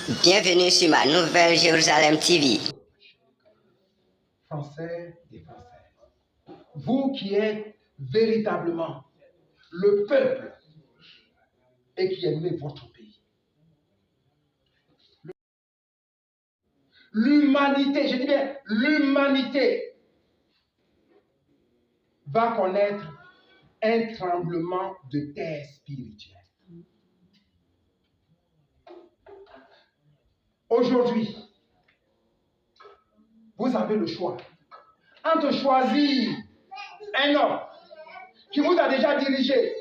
Bienvenue sur ma nouvelle Jérusalem TV. Français et Françaises, vous qui êtes véritablement le peuple et qui aimez votre pays. L'humanité, je dis bien l'humanité, va connaître un tremblement de terre spirituel. Aujourd'hui, vous avez le choix entre choisir un homme qui vous a déjà dirigé,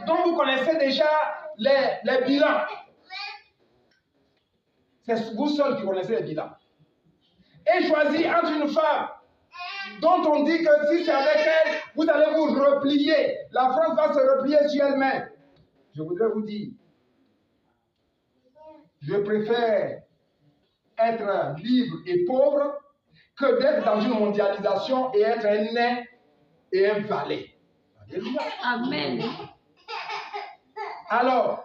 dont vous connaissez déjà les bilans. C'est vous seul qui connaissez les bilans. Et choisir entre une femme dont on dit que si c'est avec elle, vous allez vous replier. La France va se replier sur elle-même. Je voudrais vous dire, je préfère être libre et pauvre que d'être dans une mondialisation et être un nain et un valet. Alléluia. Amen. Alors,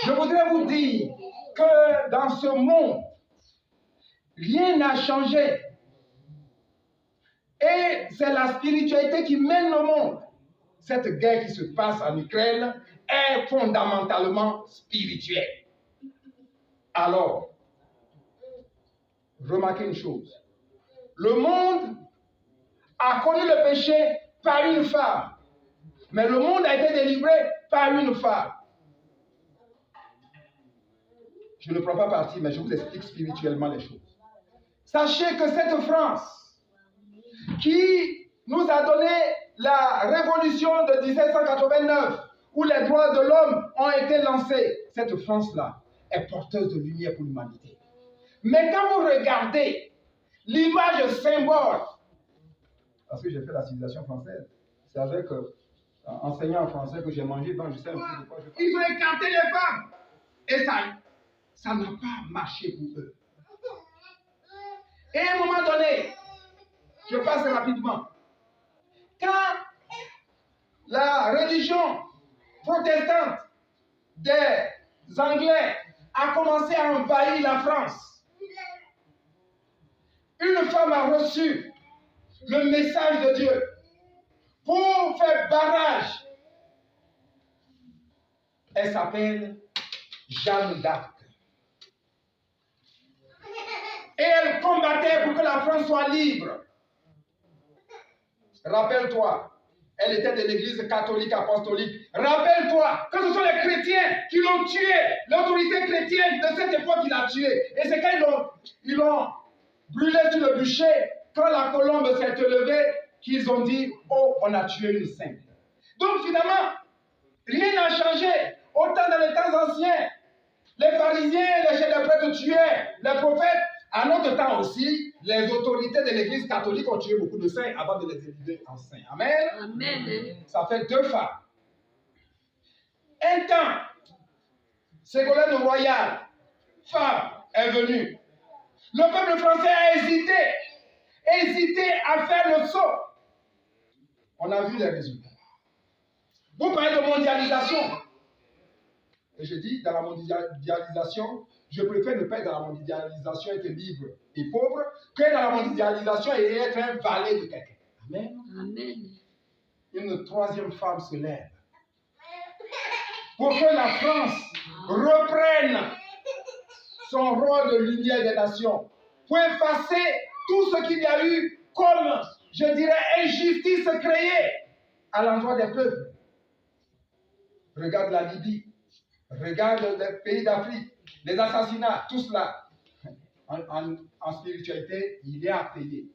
je voudrais vous dire que dans ce monde, rien n'a changé. Et c'est la spiritualité qui mène le monde. Cette guerre qui se passe en Ukraine est fondamentalement spirituelle. Alors, remarquez une chose. Le monde a connu le péché par une femme. Mais le monde a été délivré par une femme. Je ne prends pas parti, mais je vous explique spirituellement les choses. Sachez que cette France, qui nous a donné la révolution de 1789, où les droits de l'homme ont été lancés, cette France-là est porteuse de lumière pour l'humanité. Mais quand vous regardez l'image symbole, parce que j'ai fait la civilisation française, c'est avec enseignant en français que j'ai mangé, donc je sais un peu de quoi je parle. Ils ont écarté les femmes. Et ça n'a pas marché pour eux. Et à un moment donné, je passe rapidement, quand la religion protestante des Anglais a commencé à envahir la France, une femme a reçu le message de Dieu pour faire barrage. Elle s'appelle Jeanne d'Arc. Et elle combattait pour que la France soit libre. Rappelle-toi, elle était de l'église catholique apostolique. Rappelle-toi que ce sont les chrétiens qui l'ont tué. L'autorité chrétienne de cette époque qui l'a tué. Et c'est quand ils l'ont brûlé sur le bûcher, quand la colombe s'est levée, qu'ils ont dit, oh, on a tué une sainte. Donc finalement, rien n'a changé. Autant dans les temps anciens, les pharisiens, les chefs de prêtres tuaient les prophètes. À notre temps aussi, les autorités de l'église catholique ont tué beaucoup de saints avant de les élever en saints. Amen. Amen. Ça fait deux femmes. Un temps, Ségolène Royal, femme, est venue. Le peuple français a hésité à faire le saut. On a vu les résultats. Vous parlez de mondialisation. Et je dis, dans la mondialisation, je préfère ne pas être dans la mondialisation, être libre et pauvre, que dans la mondialisation et être un valet de quelqu'un. Amen. Amen. Une troisième femme se lève pour que la France reprenne son rôle de lumière des nations, pour effacer tout ce qu'il y a eu comme, je dirais, injustice créée à l'endroit des peuples. Regarde la Libye, regarde les pays d'Afrique, les assassinats, tout cela. En spiritualité, il est à payer.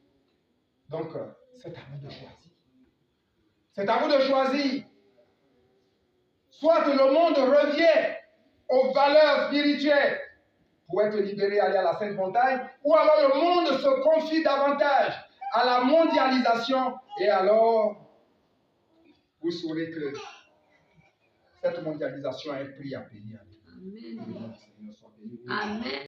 Donc, c'est à vous de choisir. C'est à vous de choisir. Soit le monde revient aux valeurs spirituelles pour être libéré, aller à la Sainte Montagne, ou alors le monde se confie davantage à la mondialisation, et alors vous saurez que cette mondialisation a un prix à payer. Amen. Amen.